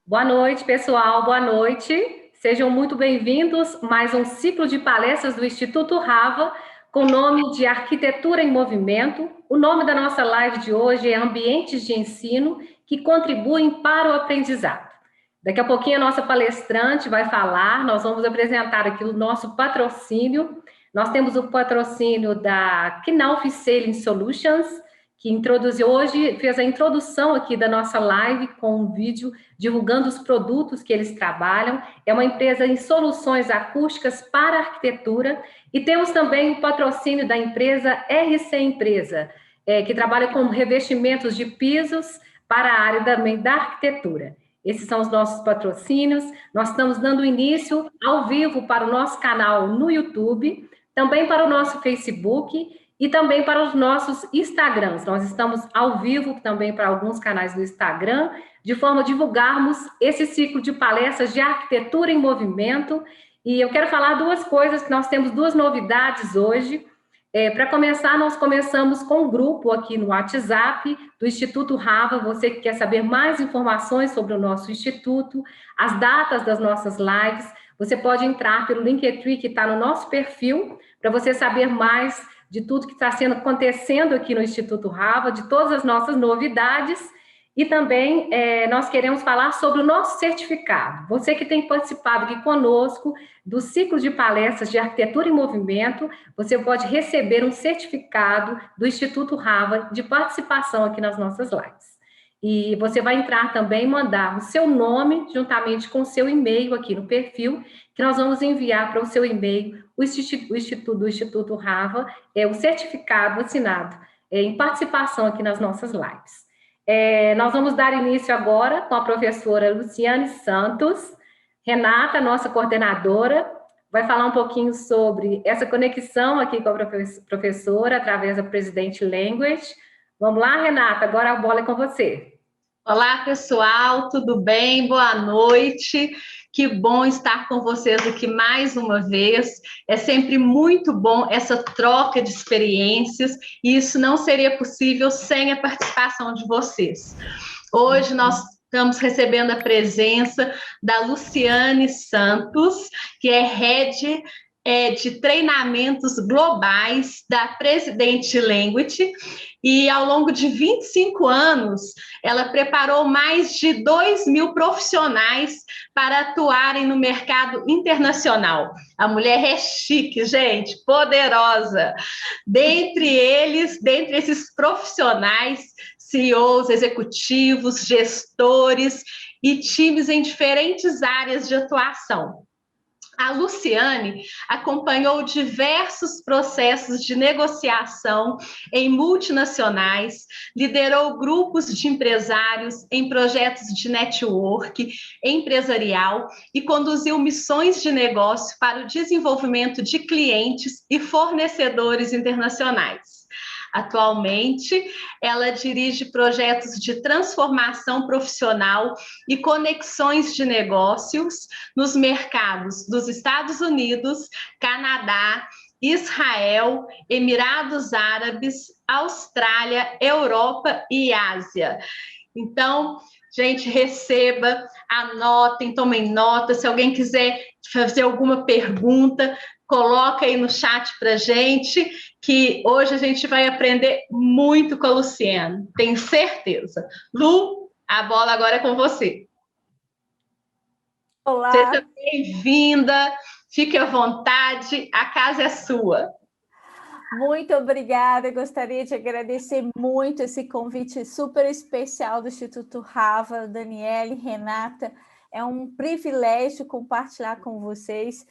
Boa noite, pessoal. Boa noite. Sejam muito bem-vindos a mais um ciclo de palestras do Instituto Rava, com o nome de Arquitetura em Movimento. O nome da nossa live de hoje é Ambientes de Ensino que contribuem para o aprendizado. Daqui a pouquinho a nossa palestrante vai falar, nós vamos apresentar aqui o nosso patrocínio. Nós temos o patrocínio da Knauf Sailing Solutions, que introduziu hoje, fez a introdução aqui da nossa live com um vídeo divulgando os produtos que eles trabalham. É uma empresa em soluções acústicas para arquitetura. E temos também o patrocínio da empresa RC Empresa, que trabalha com revestimentos de pisos para a área da arquitetura. Esses são os nossos patrocínios. Nós estamos dando início ao vivo para o nosso canal no YouTube, também para o nosso Facebook e também para os nossos Instagrams. Nós estamos ao vivo também para alguns canais do Instagram, de forma a divulgarmos esse ciclo de palestras de arquitetura em movimento. E eu quero falar duas coisas, que nós temos duas novidades hoje. Para começar, nós começamos com um grupo aqui no WhatsApp do Instituto Rava. Você que quer saber mais informações sobre o nosso instituto, as datas das nossas lives, você pode entrar pelo Linktree que está no nosso perfil, para você saber mais de tudo que está acontecendo aqui no Instituto Rava, de todas as nossas novidades. E também nós queremos falar sobre o nosso certificado. Você que tem participado aqui conosco do ciclo de palestras de arquitetura em movimento, você pode receber um certificado do Instituto Rava de participação aqui nas nossas lives. E você vai entrar também e mandar o seu nome juntamente com o seu e-mail aqui no perfil, que nós vamos enviar para o seu e-mail o Instituto Rava, o certificado assinado em participação aqui nas nossas lives. Nós vamos dar início agora com a professora Luciane Santos. Renata, nossa coordenadora, vai falar um pouquinho sobre essa conexão aqui com a professora através da Presidente Language. Vamos lá, Renata, agora a bola é com você. Olá, pessoal, tudo bem? Boa noite. Que bom estar com vocês aqui mais uma vez. É sempre muito bom essa troca de experiências, e isso não seria possível sem a participação de vocês. Hoje nós estamos recebendo a presença da Luciane Santos, que é Head de treinamentos globais da Presidente Language, e ao longo de 25 anos, ela preparou mais de 2.000 profissionais para atuarem no mercado internacional. A mulher é chique, gente, poderosa. Dentre esses profissionais, CEOs, executivos, gestores e times em diferentes áreas de atuação. A Luciane acompanhou diversos processos de negociação em multinacionais, liderou grupos de empresários em projetos de network empresarial e conduziu missões de negócio para o desenvolvimento de clientes e fornecedores internacionais. Atualmente, ela dirige projetos de transformação profissional e conexões de negócios nos mercados dos Estados Unidos, Canadá, Israel, Emirados Árabes, Austrália, Europa e Ásia. Então, gente, receba, anotem, tomem nota. Se alguém quiser fazer alguma pergunta, coloca aí no chat para a gente, que hoje a gente vai aprender muito com a Luciane, tenho certeza. Lu, a bola agora é com você. Olá. Seja bem-vinda, fique à vontade, a casa é sua. Muito obrigada, eu gostaria de agradecer muito esse convite super especial do Instituto Rava, Daniele, Renata, é um privilégio compartilhar com vocês.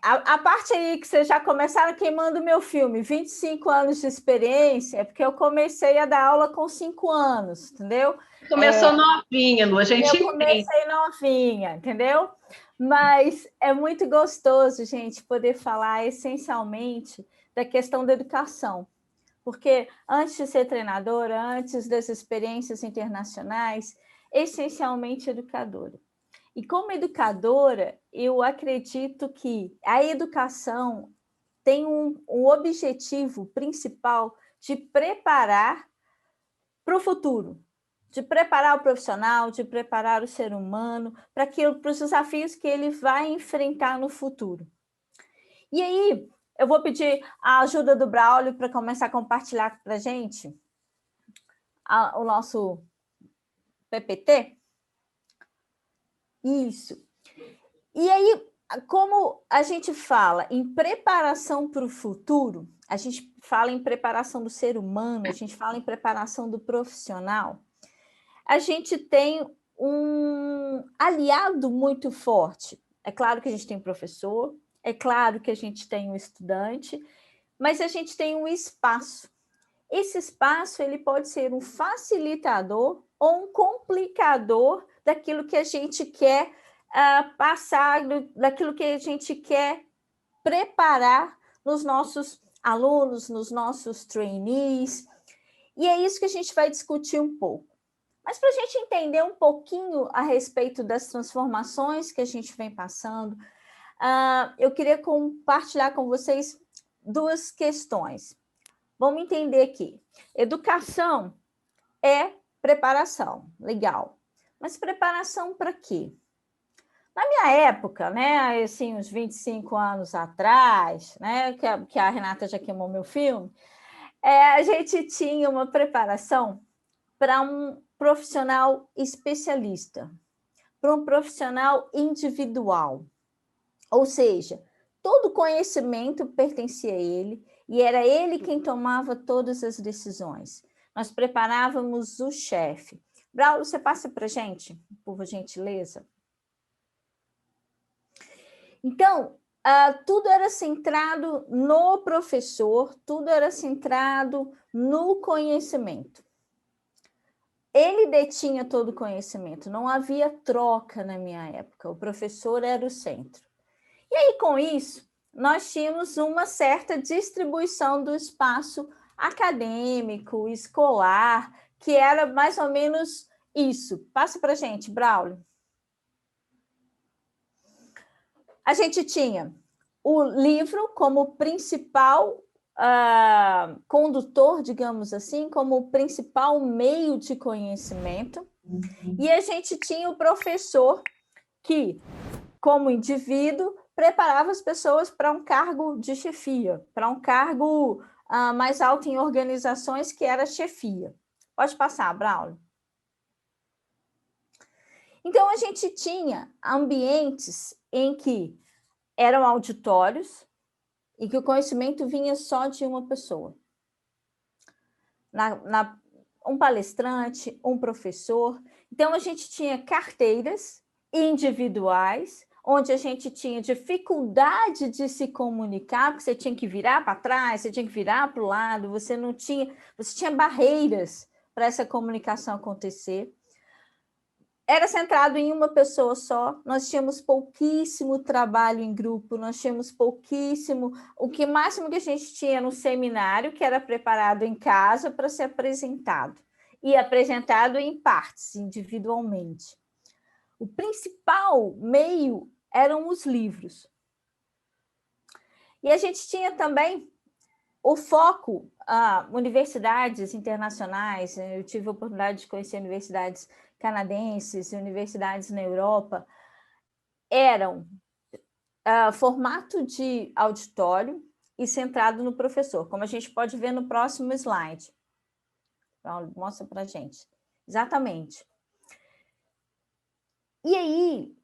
A parte aí que vocês já começaram queimando o meu filme, 25 anos de experiência, é porque eu comecei a dar aula com 5 anos, entendeu? Começou novinha, Lu, a gente entende. Eu comecei novinha, entendeu? Mas é muito gostoso, gente, poder falar essencialmente da questão da educação, porque antes de ser treinadora, antes das experiências internacionais, essencialmente educadora. E como educadora, eu acredito que a educação tem um objetivo principal de preparar para o futuro, de preparar o profissional, de preparar o ser humano para os desafios que ele vai enfrentar no futuro. E aí, eu vou pedir a ajuda do Braulio para começar a compartilhar para a gente o nosso PPT. Isso. E aí, como a gente fala em preparação para o futuro, a gente fala em preparação do ser humano, a gente fala em preparação do profissional, a gente tem um aliado muito forte. É claro que a gente tem um professor, é claro que a gente tem um estudante, mas a gente tem um espaço. Esse espaço ele pode ser um facilitador ou um complicador daquilo que a gente quer passar, daquilo que a gente quer preparar nos nossos alunos, nos nossos trainees. E é isso que a gente vai discutir um pouco. Mas para a gente entender um pouquinho a respeito das transformações que a gente vem passando, eu queria compartilhar com vocês duas questões. Vamos entender aqui. Educação é preparação, legal. Mas preparação para quê? Na minha época, né, assim, uns 25 anos atrás, né, que a Renata já queimou meu filme, a gente tinha uma preparação para um profissional especialista, para um profissional individual. Ou seja, todo conhecimento pertencia a ele e era ele quem tomava todas as decisões. Nós preparávamos o chefe. Braulio, você passa para a gente, por gentileza? Então, tudo era centrado no professor, tudo era centrado no conhecimento. Ele detinha todo o conhecimento, não havia troca na minha época, o professor era o centro. E aí, com isso, nós tínhamos uma certa distribuição do espaço acadêmico, escolar, que era mais ou menos isso. Passa para a gente, Braulio. A gente tinha o livro como principal condutor, digamos assim, como principal meio de conhecimento, e a gente tinha o professor que, como indivíduo, preparava as pessoas para um cargo de chefia, para um cargo mais alto em organizações, que era chefia. Pode passar, Braulio. Então, a gente tinha ambientes em que eram auditórios e que o conhecimento vinha só de uma pessoa. Um palestrante, um professor. Então, a gente tinha carteiras individuais, onde a gente tinha dificuldade de se comunicar, porque você tinha que virar para trás, você tinha que virar para o lado, você tinha barreiras para essa comunicação acontecer. Era centrado em uma pessoa só, nós tínhamos pouquíssimo trabalho em grupo, nós tínhamos pouquíssimo, máximo que a gente tinha no seminário, que era preparado em casa para ser apresentado, e apresentado em partes, individualmente. O principal meio eram os livros. E a gente tinha também o foco, universidades internacionais, eu tive a oportunidade de conhecer universidades canadenses, universidades na Europa, eram formato de auditório e centrado no professor, como a gente pode ver no próximo slide. Então, mostra para a gente. Exatamente. E aí,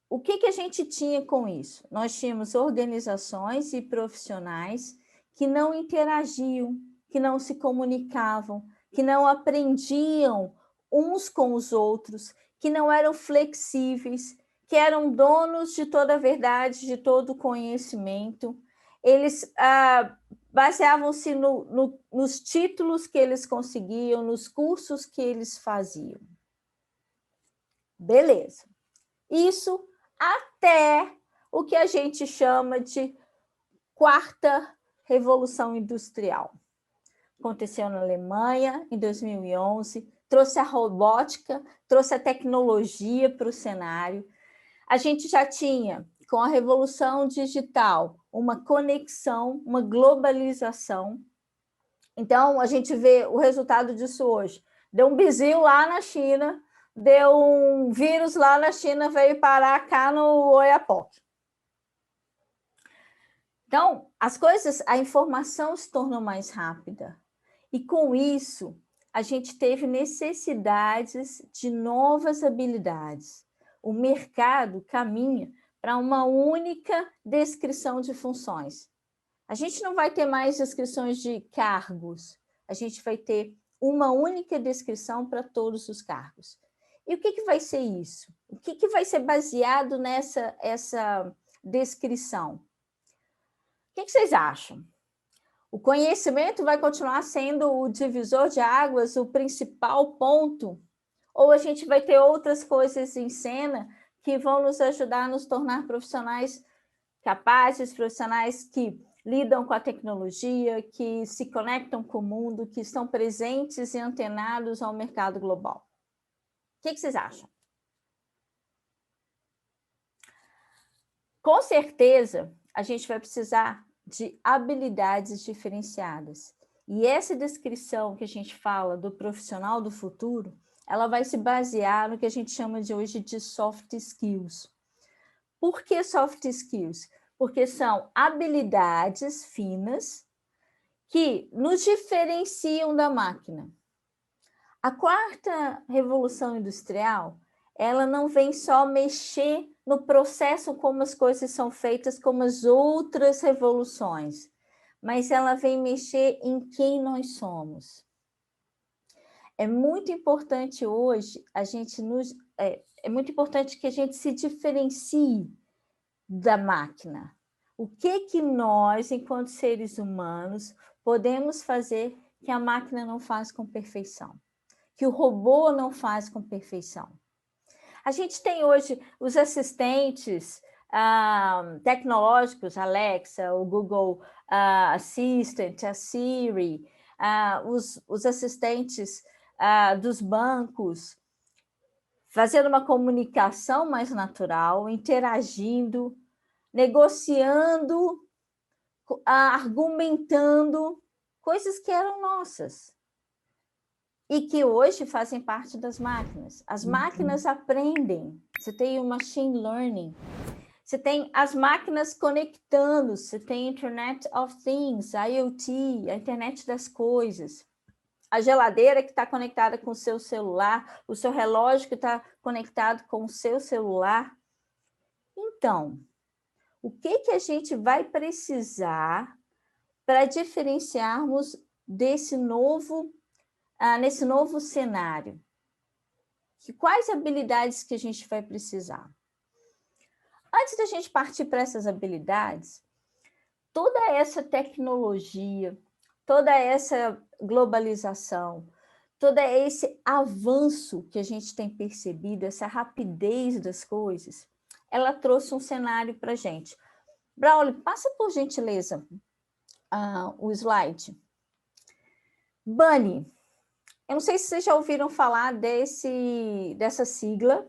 o que a gente tinha com isso? Nós tínhamos organizações e profissionais que não interagiam, que não se comunicavam, que não aprendiam uns com os outros, que não eram flexíveis, que eram donos de toda a verdade, de todo o conhecimento. Eles baseavam-se nos títulos que eles conseguiam, nos cursos que eles faziam. Beleza. Isso até o que a gente chama de quarta revolução industrial. Aconteceu na Alemanha, em 2011, trouxe a robótica, trouxe a tecnologia para o cenário. A gente já tinha, com a revolução digital, uma conexão, uma globalização. Então, a gente vê o resultado disso hoje Deu um bizil lá na China, deu um vírus lá na China, veio parar cá no Oiapoque. Então, as coisas, a informação se tornou mais rápida. E com isso, a gente teve necessidades de novas habilidades. O mercado caminha para uma única descrição de funções. A gente não vai ter mais descrições de cargos, a gente vai ter uma única descrição para todos os cargos. E o que vai ser isso? O que vai ser baseado nessa descrição? O que vocês acham? O conhecimento vai continuar sendo o divisor de águas, o principal ponto? Ou a gente vai ter outras coisas em cena que vão nos ajudar a nos tornar profissionais capazes, profissionais que lidam com a tecnologia, que se conectam com o mundo, que estão presentes e antenados ao mercado global? O que vocês acham? Com certeza, a gente vai precisar de habilidades diferenciadas. E essa descrição que a gente fala do profissional do futuro, ela vai se basear no que a gente chama de hoje de soft skills. Por que soft skills? Porque são habilidades finas que nos diferenciam da máquina. A quarta revolução industrial, ela não vem só mexer no processo como as coisas são feitas, como as outras revoluções, mas ela vem mexer em quem nós somos. É muito importante hoje é muito importante que a gente se diferencie da máquina. O que nós, enquanto seres humanos, podemos fazer que a máquina não faz com perfeição, que o robô não faz com perfeição? A gente tem hoje os assistentes tecnológicos, Alexa, o Google Assistant, a Siri, os assistentes dos bancos, fazendo uma comunicação mais natural, interagindo, negociando, argumentando, coisas que eram nossas e que hoje fazem parte das máquinas. As máquinas aprendem, você tem o machine learning, você tem as máquinas conectando, você tem Internet of Things, IoT, a internet das coisas, a geladeira que está conectada com o seu celular, o seu relógio que está conectado com o seu celular. Então, o que a gente vai precisar para diferenciarmos nesse novo cenário? Quais habilidades que a gente vai precisar? Antes da gente partir para essas habilidades, toda essa tecnologia, toda essa globalização, todo esse avanço que a gente tem percebido, essa rapidez das coisas, ela trouxe um cenário para a gente. Braulio, passa por gentileza o slide. Bunny. Eu não sei se vocês já ouviram falar dessa sigla.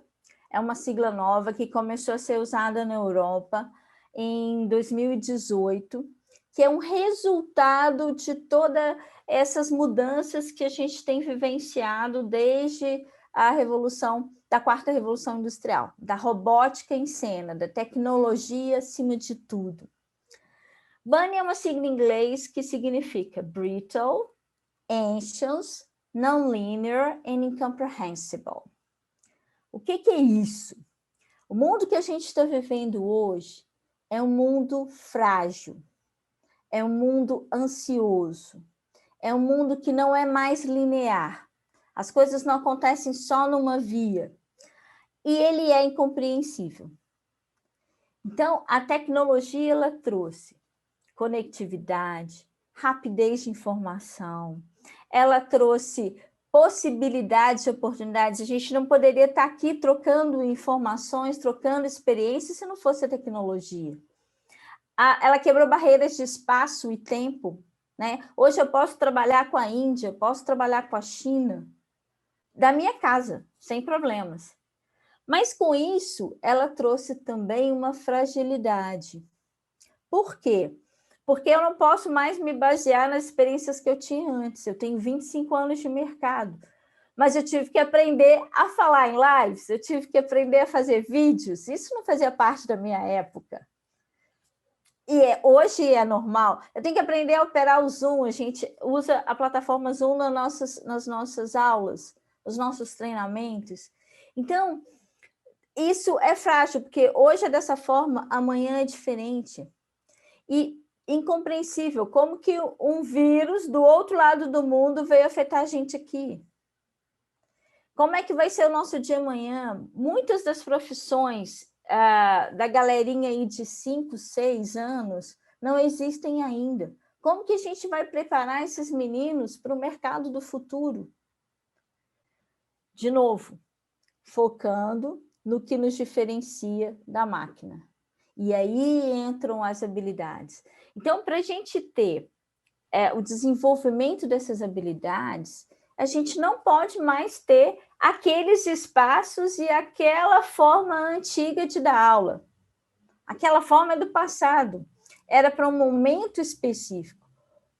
É uma sigla nova que começou a ser usada na Europa em 2018, que é um resultado de todas essas mudanças que a gente tem vivenciado desde da quarta revolução industrial, da robótica em cena, da tecnologia acima de tudo. Bunny é uma sigla em inglês que significa brittle, anxious, non-linear and incomprehensible. O que é isso? O mundo que a gente está vivendo hoje é um mundo frágil, é um mundo ansioso, é um mundo que não é mais linear. As coisas não acontecem só numa via. E ele é incompreensível. Então, a tecnologia ela trouxe conectividade, rapidez de informação, ela trouxe possibilidades e oportunidades. A gente não poderia estar aqui trocando informações, trocando experiências se não fosse a tecnologia. Ela quebrou barreiras de espaço e tempo, né? Hoje eu posso trabalhar com a Índia, posso trabalhar com a China, da minha casa, sem problemas. Mas com isso, ela trouxe também uma fragilidade. Por quê? Porque eu não posso mais me basear nas experiências que eu tinha antes. Eu tenho 25 anos de mercado. mas eu tive que aprender a falar em lives, eu tive que aprender a fazer vídeos. Isso não fazia parte da minha época. Hoje é normal. Eu tenho que aprender a operar o Zoom. A gente usa a plataforma Zoom nas nossas aulas, nos nossos treinamentos. Então, isso é frágil, porque hoje é dessa forma, amanhã é diferente. E incompreensível, como que um vírus do outro lado do mundo veio afetar a gente aqui? Como é que vai ser o nosso dia amanhã? Muitas das profissões da galerinha aí de 5, 6 anos não existem ainda. Como que a gente vai preparar esses meninos para o mercado do futuro? De novo, focando no que nos diferencia da máquina. E aí entram as habilidades. Então, para a gente ter o desenvolvimento dessas habilidades, a gente não pode mais ter aqueles espaços e aquela forma antiga de dar aula. Aquela forma é do passado. Era para um momento específico.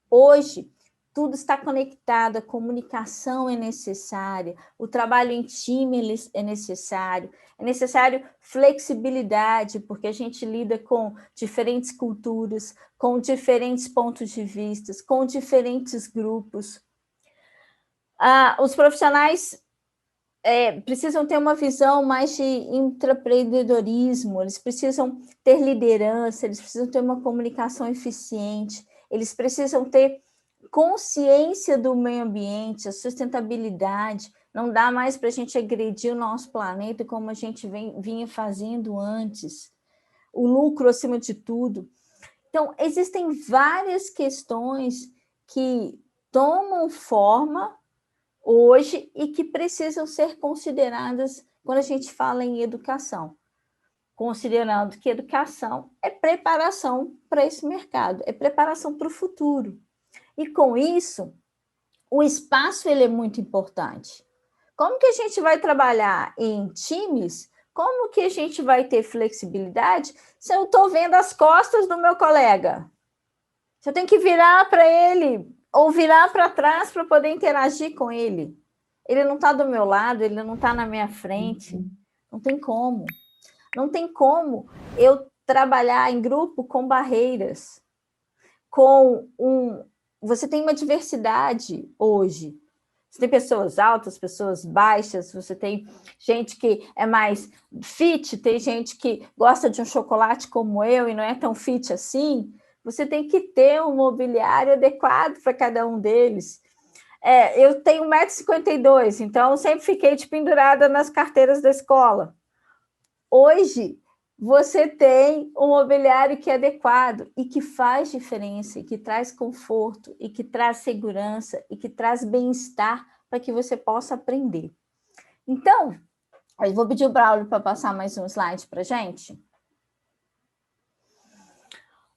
Hoje, tudo está conectado, a comunicação é necessária, o trabalho em time é necessário flexibilidade, porque a gente lida com diferentes culturas, com diferentes pontos de vista, com diferentes grupos. Os profissionais precisam ter uma visão mais de intraempreendedorismo, eles precisam ter liderança, eles precisam ter uma comunicação eficiente, eles precisam ter consciência do meio ambiente, a sustentabilidade. Não dá mais para a gente agredir o nosso planeta como a gente vinha fazendo antes. O lucro acima de tudo. Então, existem várias questões que tomam forma hoje e que precisam ser consideradas quando a gente fala em educação. Considerando que educação é preparação para esse mercado, é preparação para o futuro. E com isso, o espaço ele é muito importante. Como que a gente vai trabalhar em times? Como que a gente vai ter flexibilidade se eu estou vendo as costas do meu colega? Se eu tenho que virar para ele ou virar para trás para poder interagir com ele. Ele não está do meu lado, ele não está na minha frente. Não tem como. Não tem como eu trabalhar em grupo com barreiras, Você tem uma diversidade hoje. Você tem pessoas altas, pessoas baixas, você tem gente que é mais fit, tem gente que gosta de um chocolate como eu e não é tão fit assim. Você tem que ter um mobiliário adequado para cada um deles. Eu tenho 1,52 m, então eu sempre fiquei pendurada nas carteiras da escola. Hoje, você tem um mobiliário que é adequado e que faz diferença, e que traz conforto, e que traz segurança, e que traz bem-estar para que você possa aprender. Então, eu vou pedir o Braulio para passar mais um slide para a gente.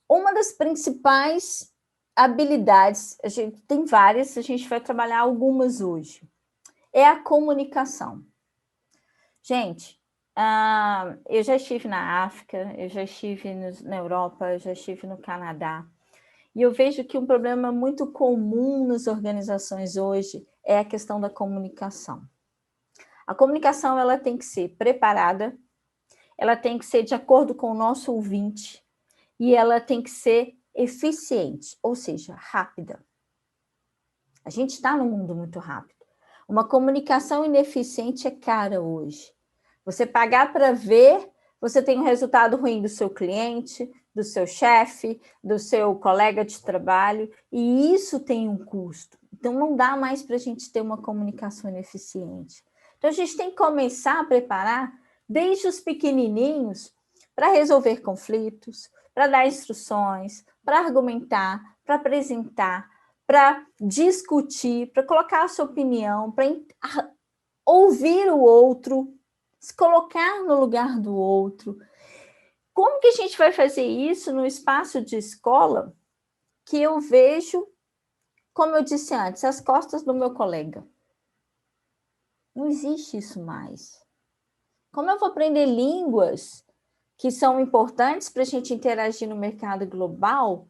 Uma das principais habilidades, a gente tem várias, a gente vai trabalhar algumas hoje, é a comunicação. Gente, eu já estive na África, eu já estive na Europa, eu já estive no Canadá, e eu vejo que um problema muito comum nas organizações hoje é a questão da comunicação. A comunicação ela tem que ser preparada, ela tem que ser de acordo com o nosso ouvinte, e ela tem que ser eficiente, ou seja, rápida. A gente está num mundo muito rápido. Uma comunicação ineficiente é cara hoje. Você pagar para ver, você tem um resultado ruim do seu cliente, do seu chefe, do seu colega de trabalho, e isso tem um custo. Então, não dá mais para a gente ter uma comunicação ineficiente. Então, a gente tem que começar a preparar desde os pequenininhos para resolver conflitos, para dar instruções, para argumentar, para apresentar, para discutir, para colocar a sua opinião, para ouvir o outro, se colocar no lugar do outro. Como que a gente vai fazer isso no espaço de escola que eu vejo, como eu disse antes, as costas do meu colega? Não existe isso mais. Como eu vou aprender línguas que são importantes para a gente interagir no mercado global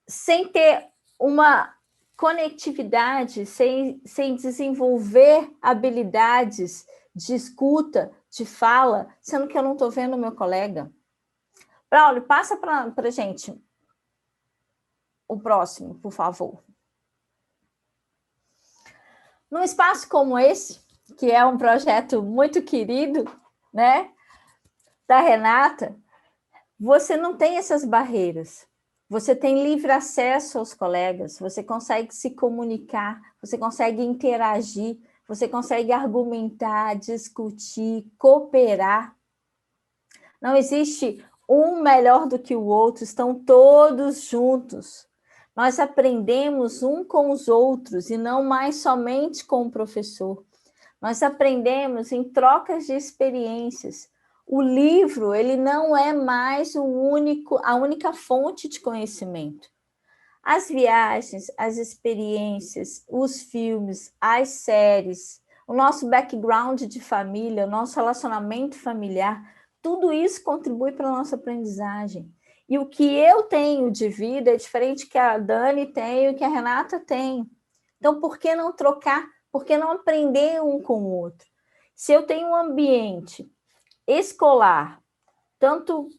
sem ter uma conectividade, sem desenvolver habilidades de escuta, de fala, sendo que eu não estou vendo o meu colega. Braulio, passa para a gente o próximo, por favor. Num espaço como esse, que é um projeto muito querido, né, da Renata, você não tem essas barreiras. Você tem livre acesso aos colegas, você consegue se comunicar, você consegue interagir, você consegue argumentar, discutir, cooperar. Não existe um melhor do que o outro, estão todos juntos. Nós aprendemos um com os outros e não mais somente com o professor. Nós aprendemos em trocas de experiências. O livro, ele não é mais a única fonte de conhecimento. As viagens, as experiências, os filmes, as séries, o nosso background de família, o nosso relacionamento familiar, tudo isso contribui para a nossa aprendizagem. E o que eu tenho de vida é diferente que a Dani tem e o que a Renata tem. Então, por que não trocar? Por que não aprender um com o outro? Se eu tenho um ambiente escolar, tanto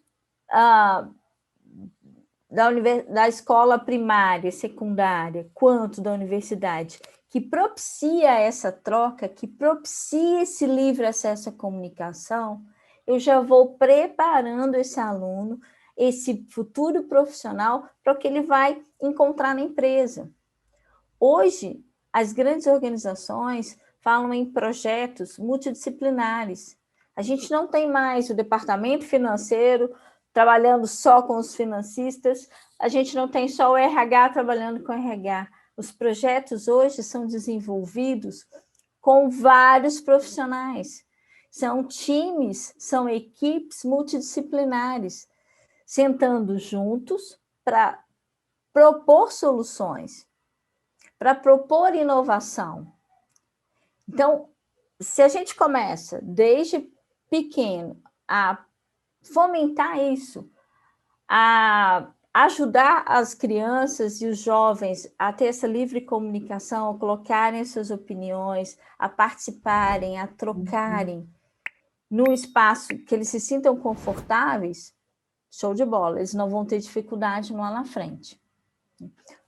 da escola primária, secundária, quanto da universidade, que propicia essa troca, que propicia esse livre acesso à comunicação, eu já vou preparando esse aluno, esse futuro profissional, para o que ele vai encontrar na empresa. Hoje, as grandes organizações falam em projetos multidisciplinares. A gente não tem mais o departamento financeiro trabalhando só com os financistas, a gente não tem só o RH trabalhando com o RH. Os projetos hoje são desenvolvidos com vários profissionais. São times, são equipes multidisciplinares, sentando juntos para propor soluções, para propor inovação. Então, se a gente começa desde pequeno a fomentar isso, a ajudar as crianças e os jovens a ter essa livre comunicação, a colocarem suas opiniões, a participarem, a trocarem num espaço que eles se sintam confortáveis, show de bola, eles não vão ter dificuldade lá na frente.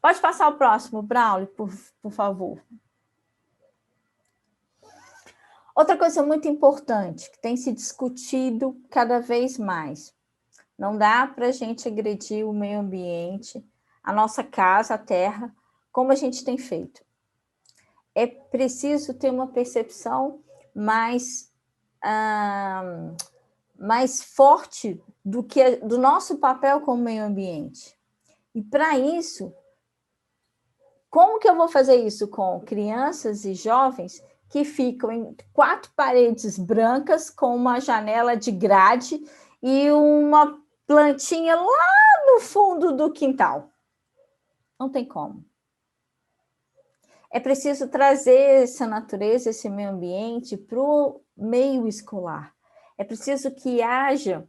Pode passar o próximo, Braulio, por favor. Outra coisa muito importante, que tem se discutido cada vez mais, não dá para a gente agredir o meio ambiente, a nossa casa, a terra, como a gente tem feito. É preciso ter uma percepção mais forte do nosso papel como meio ambiente. E para isso, como que eu vou fazer isso com crianças e jovens que ficam em 4 paredes brancas com uma janela de grade e uma plantinha lá no fundo do quintal? Não tem como. É preciso trazer essa natureza, esse meio ambiente para o meio escolar. É preciso que haja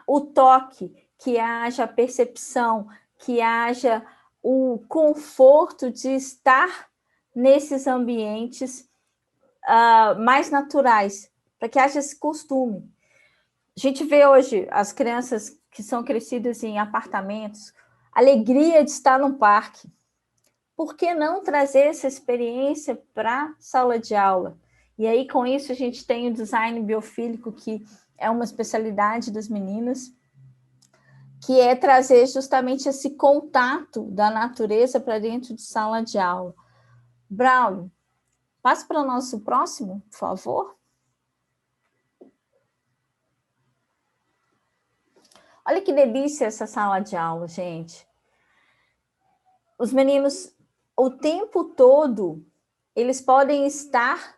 o toque, que haja a percepção, que haja o conforto de estar nesses ambientes mais naturais, para que haja esse costume. A gente vê hoje as crianças que são crescidas em apartamentos, alegria de estar num parque. Por que não trazer essa experiência para a sala de aula? E aí, com isso, a gente tem o design biofílico, que é uma especialidade das meninas, que é trazer justamente esse contato da natureza para dentro de sala de aula. Braulio, passe para o nosso próximo, por favor. Olha que delícia essa sala de aula, gente. Os meninos, o tempo todo, eles podem estar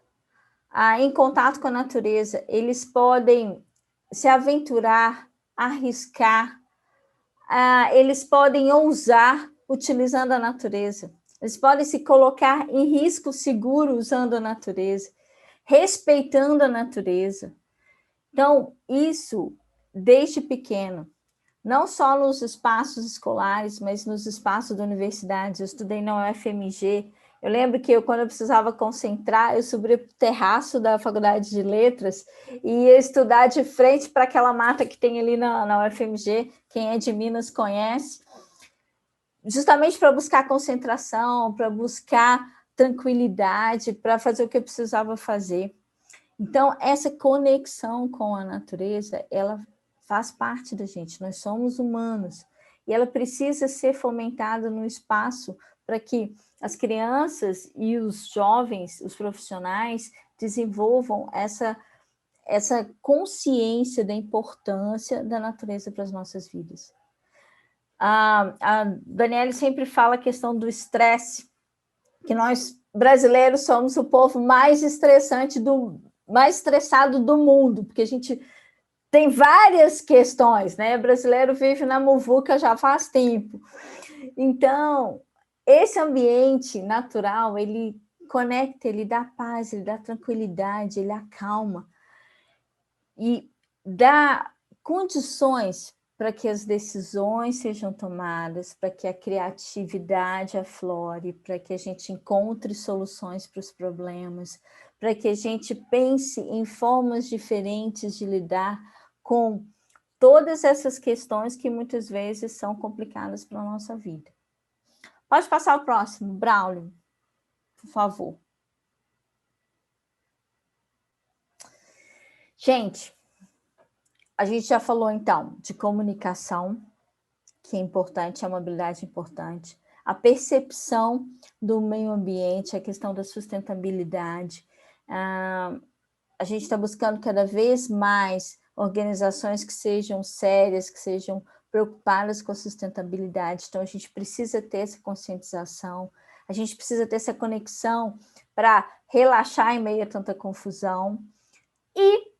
em contato com a natureza, eles podem se aventurar, arriscar, eles podem ousar utilizando a natureza, eles podem se colocar em risco seguro usando a natureza, respeitando a natureza. Então, isso, desde pequeno, não só nos espaços escolares, mas nos espaços da universidade. Eu estudei na UFMG. Eu lembro que quando eu precisava concentrar, eu subia para o terraço da Faculdade de Letras e ia estudar de frente para aquela mata que tem ali na UFMG. Quem é de Minas conhece. Justamente para buscar concentração, para buscar tranquilidade, para fazer o que eu precisava fazer. Então, essa conexão com a natureza, ela faz parte da gente, nós somos humanos, e ela precisa ser fomentada no espaço para que as crianças e os jovens, os profissionais, desenvolvam essa consciência da importância da natureza para as nossas vidas. A Daniele sempre fala a questão do estresse, que nós brasileiros somos o povo mais mais estressado do mundo, porque a gente tem várias questões, né? O brasileiro vive na muvuca já faz tempo. Então, esse ambiente natural, ele conecta, ele dá paz, ele dá tranquilidade, ele acalma e dá condições para que as decisões sejam tomadas, para que a criatividade aflore, para que a gente encontre soluções para os problemas, para que a gente pense em formas diferentes de lidar com todas essas questões que muitas vezes são complicadas para a nossa vida. Pode passar o próximo, Braulio, por favor. Gente, a gente já falou, então, de comunicação, que é importante, é uma habilidade importante, a percepção do meio ambiente, a questão da sustentabilidade. A gente está buscando cada vez mais organizações que sejam sérias, que sejam preocupadas com a sustentabilidade. Então, a gente precisa ter essa conscientização, a gente precisa ter essa conexão para relaxar em meio a tanta confusão. E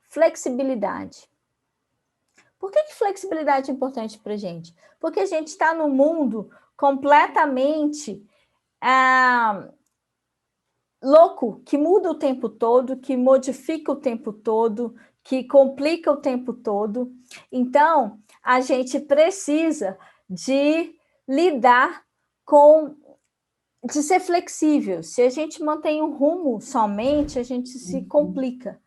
flexibilidade. Por que flexibilidade é importante para a gente? Porque a gente está num mundo completamente louco, que muda o tempo todo, que modifica o tempo todo, que complica o tempo todo. Então, a gente precisa de lidar de ser flexível. Se a gente mantém um rumo somente, a gente se complica.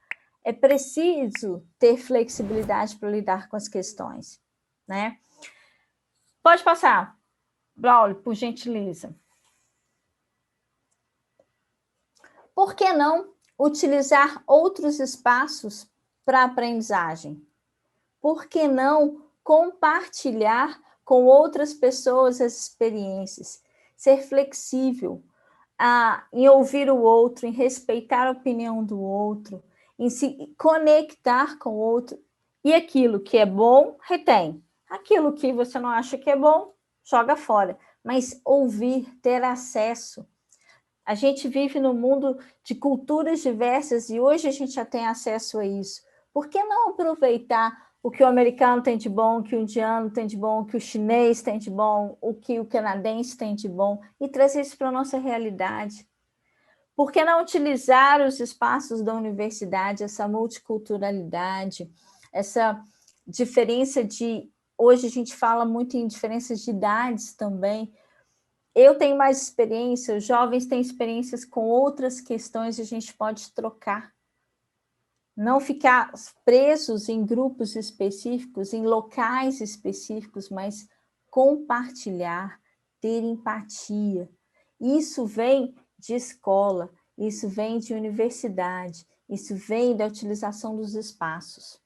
É preciso ter flexibilidade para lidar com as questões, né? Pode passar, Braulio, por gentileza. Por que não utilizar outros espaços para aprendizagem? Por que não compartilhar com outras pessoas as experiências? Ser flexível em ouvir o outro, em respeitar a opinião do outro, em se conectar com o outro. E aquilo que é bom, retém. Aquilo que você não acha que é bom, joga fora. Mas ouvir, ter acesso. A gente vive num mundo de culturas diversas e hoje a gente já tem acesso a isso. Por que não aproveitar o que o americano tem de bom, o que o indiano tem de bom, o que o chinês tem de bom, o que o canadense tem de bom e trazer isso para a nossa realidade? Por que não utilizar os espaços da universidade, essa multiculturalidade, essa diferença de... Hoje a gente fala muito em diferenças de idades também. Eu tenho mais experiência, os jovens têm experiências com outras questões e a gente pode trocar. Não ficar presos em grupos específicos, em locais específicos, mas compartilhar, ter empatia. Isso vem de escola, isso vem de universidade, isso vem da utilização dos espaços.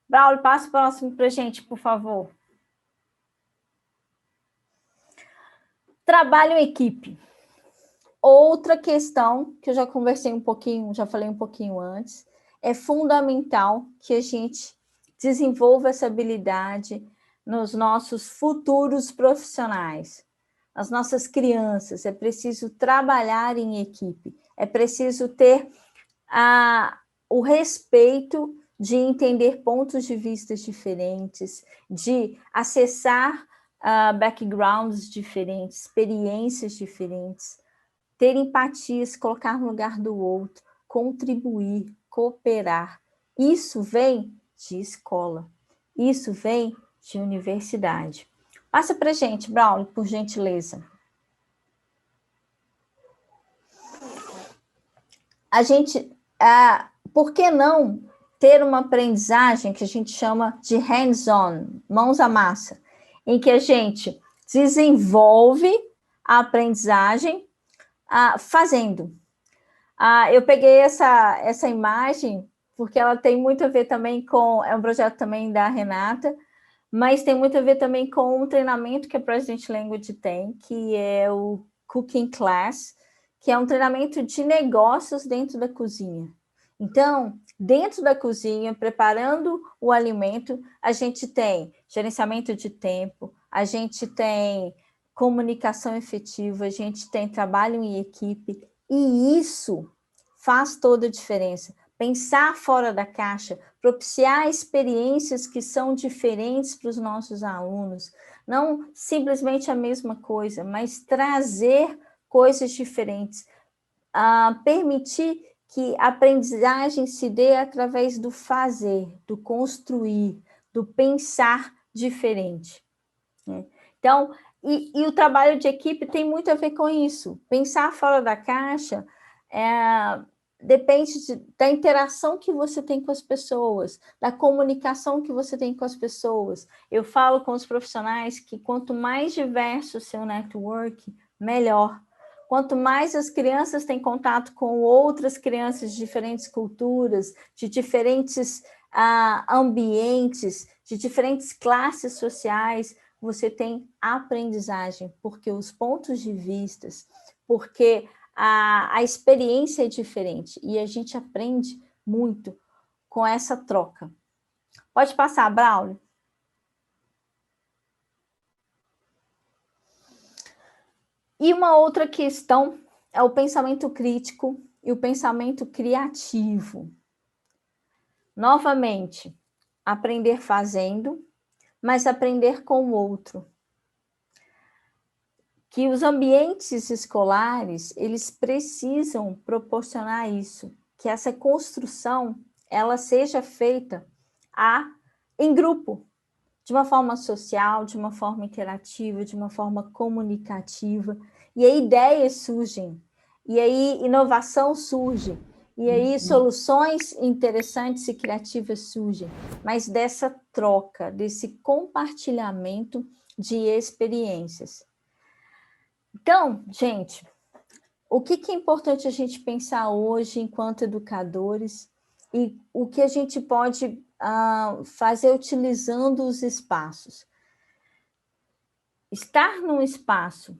Braulio, passa o próximo para a gente, por favor. Trabalho em equipe. Outra questão que eu já conversei um pouquinho, já falei um pouquinho antes, é fundamental que a gente desenvolva essa habilidade nos nossos futuros profissionais, as nossas crianças. É preciso trabalhar em equipe, é preciso ter o respeito de entender pontos de vista diferentes, de acessar backgrounds diferentes, experiências diferentes, ter empatia, se colocar no lugar do outro, contribuir, cooperar. Isso vem de escola, Isso vem de universidade. Passa para a gente, Braulio, por gentileza. Por que não ter uma aprendizagem que a gente chama de hands-on, mãos à massa, em que a gente desenvolve a aprendizagem fazendo. Eu peguei essa imagem porque ela tem muito a ver também é um projeto também da Renata, mas tem muito a ver também com um treinamento que a President Language tem, que é o Cooking Class, que é um treinamento de negócios dentro da cozinha. Então, dentro da cozinha, preparando o alimento, a gente tem gerenciamento de tempo, a gente tem comunicação efetiva, a gente tem trabalho em equipe, e isso faz toda a diferença. Pensar fora da caixa, propiciar experiências que são diferentes para os nossos alunos, não simplesmente a mesma coisa, mas trazer coisas diferentes, permitir que a aprendizagem se dê através do fazer, do construir, do pensar diferente. Então, e o trabalho de equipe tem muito a ver com isso. Pensar fora da caixa depende da interação que você tem com as pessoas, da comunicação que você tem com as pessoas. Eu falo com os profissionais que quanto mais diverso o seu network, melhor. Quanto mais as crianças têm contato com outras crianças de diferentes culturas, de diferentes ambientes, de diferentes classes sociais, você tem aprendizagem, porque os pontos de vista, porque a experiência é diferente e a gente aprende muito com essa troca. Pode passar, Braulio. E uma outra questão é o pensamento crítico e o pensamento criativo. Novamente, aprender fazendo, mas aprender com o outro. Que os ambientes escolares, eles precisam proporcionar isso, que essa construção, ela seja feita em grupo, de uma forma social, de uma forma interativa, de uma forma comunicativa, e aí ideias surgem, e aí inovação surge, e aí soluções interessantes e criativas surgem, mas dessa troca, desse compartilhamento de experiências. Então, gente, o que é importante a gente pensar hoje enquanto educadores e o que a gente pode fazer utilizando os espaços? Estar num espaço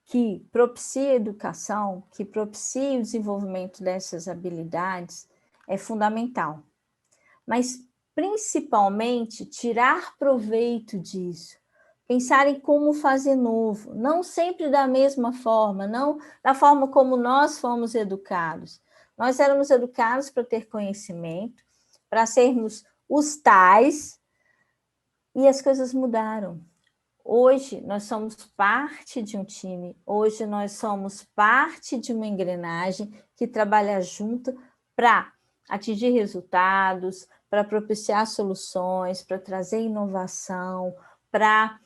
que propicie a educação, que propicie o desenvolvimento dessas habilidades é fundamental. Mas, principalmente, tirar proveito disso. Pensar em como fazer novo, não sempre da mesma forma, não da forma como nós fomos educados. Nós éramos educados para ter conhecimento, para sermos os tais, e as coisas mudaram. Hoje nós somos parte de um time, hoje nós somos parte de uma engrenagem que trabalha junto para atingir resultados, para propiciar soluções, para trazer inovação, para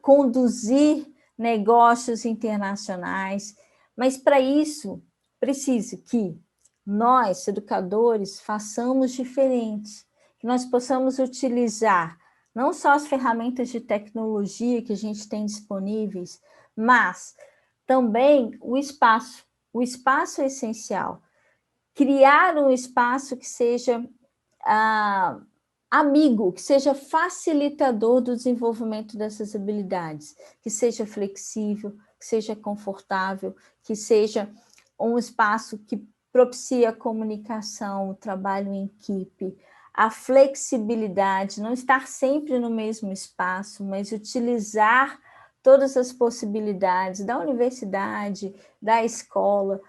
conduzir negócios internacionais, mas para isso precisa que nós, educadores, façamos diferente, que nós possamos utilizar não só as ferramentas de tecnologia que a gente tem disponíveis, mas também o espaço. O espaço é essencial. Criar um espaço que seja amigo, que seja facilitador do desenvolvimento dessas habilidades, que seja flexível, que seja confortável, que seja um espaço que propicie a comunicação, o trabalho em equipe, a flexibilidade, não estar sempre no mesmo espaço, mas utilizar todas as possibilidades da universidade, da escola,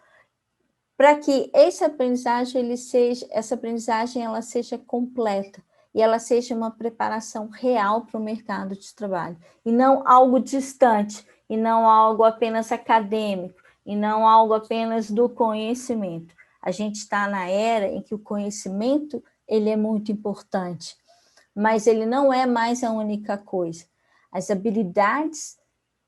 para que essa aprendizagem ela seja completa e ela seja uma preparação real para o mercado de trabalho, e não algo distante, e não algo apenas acadêmico, e não algo apenas do conhecimento. A gente está na era em que o conhecimento ele é muito importante, mas ele não é mais a única coisa. As habilidades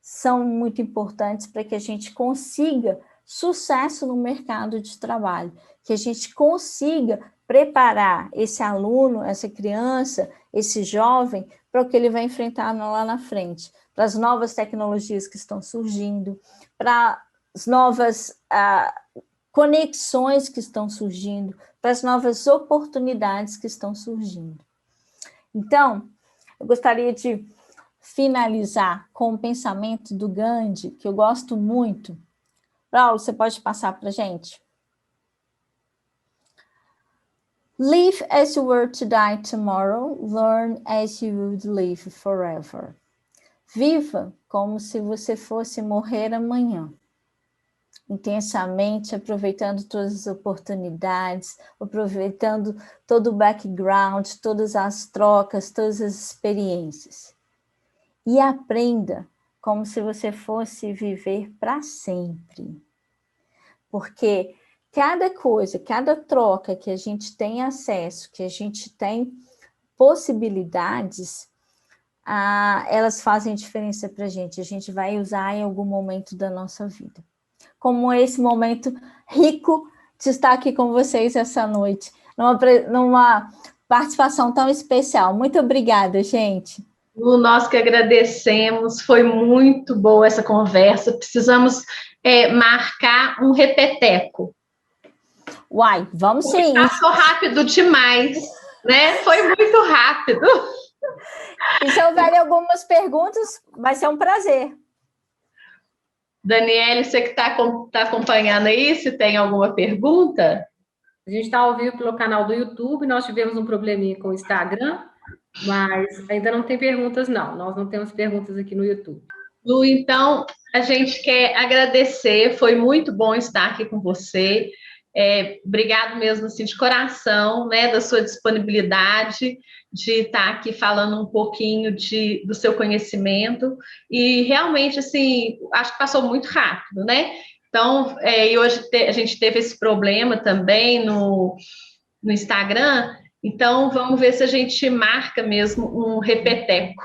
são muito importantes para que a gente consiga sucesso no mercado de trabalho, que a gente consiga preparar esse aluno, essa criança, esse jovem, para o que ele vai enfrentar lá na frente, para as novas tecnologias que estão surgindo, para as novas conexões que estão surgindo, para as novas oportunidades que estão surgindo. Então, eu gostaria de finalizar com o pensamento do Gandhi, que eu gosto muito. Paulo, você pode passar para a gente? Live as you were to die tomorrow, learn as you would live forever. Viva como se você fosse morrer amanhã. Intensamente, aproveitando todas as oportunidades, aproveitando todo o background, todas as trocas, todas as experiências. E aprenda como se você fosse viver para sempre. Porque cada coisa, cada troca que a gente tem acesso, que a gente tem possibilidades, elas fazem diferença para a gente. A gente vai usar em algum momento da nossa vida. Como esse momento rico de estar aqui com vocês essa noite, numa participação tão especial. Muito obrigada, gente. Nós que agradecemos, foi muito boa essa conversa. Precisamos marcar um repeteco. Uai, vamos sim. Passou rápido demais, né? Foi muito rápido. E se houver algumas perguntas, vai ser um prazer. Daniele, você que está acompanhando aí, se tem alguma pergunta? A gente está ao vivo pelo canal do YouTube, nós tivemos um probleminha com o Instagram, mas ainda não tem perguntas, não. Nós não temos perguntas aqui no YouTube. Lu, então, a gente quer agradecer, foi muito bom estar aqui com você. Obrigado mesmo, assim, de coração, né, da sua disponibilidade de estar aqui falando um pouquinho do seu conhecimento. E realmente, assim, acho que passou muito rápido, né? Então, e hoje a gente teve esse problema também no Instagram. Então, vamos ver se a gente marca mesmo um repeteco.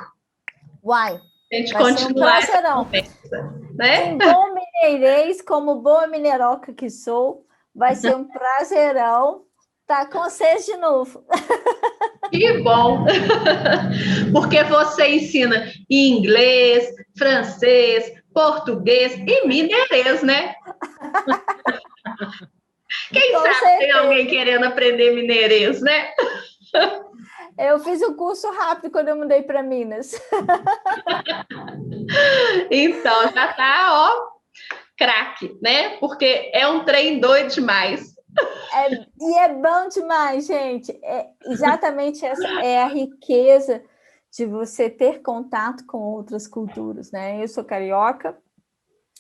Uai, a gente vai continuar ser um prazerão. Conversa, né? Em bom mineirês, como boa mineroca que sou, vai ser um prazerão estar com vocês de novo. Que bom! Porque você ensina inglês, francês, português e mineirês, né? Quem Com sabe certeza. tem alguém querendo aprender mineirês, né? Eu fiz o curso rápido quando eu mudei para Minas. Então, já tá, ó, craque, né? Porque é um trem doido demais. E é bom demais, gente. Exatamente essa é a riqueza de você ter contato com outras culturas, né? Eu sou carioca,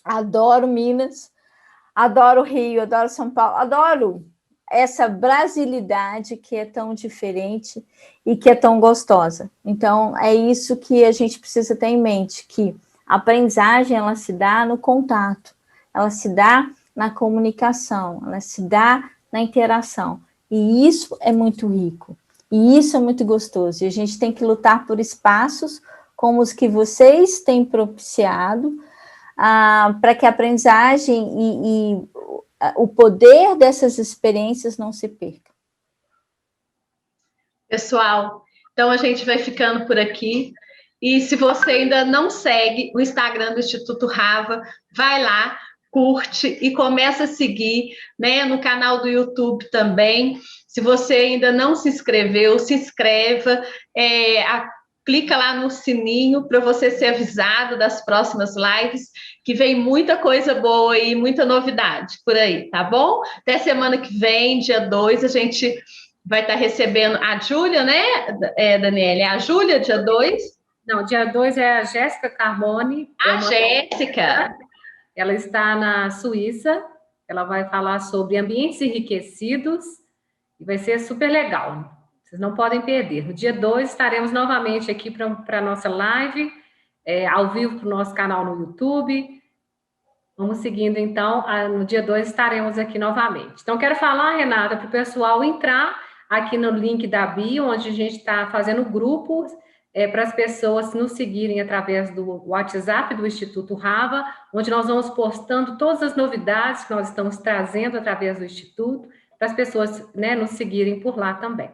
adoro Minas, adoro Rio, adoro São Paulo, adoro essa brasilidade que é tão diferente e que é tão gostosa. Então, é isso que a gente precisa ter em mente, que a aprendizagem, ela se dá no contato, ela se dá na comunicação, ela se dá na interação. E isso é muito rico. E isso é muito gostoso. E a gente tem que lutar por espaços como os que vocês têm propiciado, para que a aprendizagem e o poder dessas experiências não se perca. Pessoal, então a gente vai ficando por aqui. E se você ainda não segue o Instagram do Instituto Rava, vai lá, curte e começa a seguir, né, no canal do YouTube também. Se você ainda não se inscreveu, se inscreva, clica lá no sininho para você ser avisado das próximas lives, que vem muita coisa boa e muita novidade por aí, tá bom? Até semana que vem, dia 2, a gente vai estar recebendo a Júlia, né, Daniele? A Júlia, dia 2? Não, dia 2 é a Jéssica Carboni. A Jéssica! Ela está na Suíça, ela vai falar sobre ambientes enriquecidos e vai ser super legal. Vocês não podem perder. No dia 2 estaremos novamente aqui para a nossa live, ao vivo para o nosso canal no YouTube. Vamos seguindo, então. No dia 2 estaremos aqui novamente. Então, quero falar, Renata, para o pessoal entrar. aqui no link da bio, onde a gente está fazendo grupos para as pessoas nos seguirem através do WhatsApp do Instituto Rava, onde nós vamos postando todas as novidades que nós estamos trazendo através do Instituto, para as pessoas, né, nos seguirem por lá também.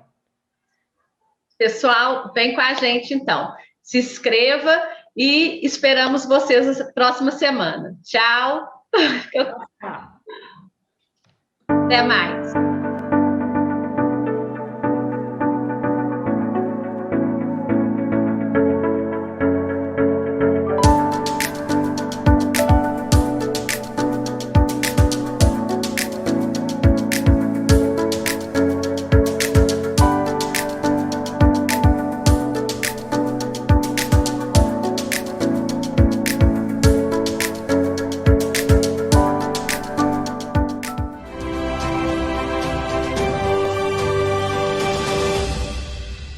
Pessoal, vem com a gente então. Se inscreva e esperamos vocês na próxima semana. Tchau. Até mais.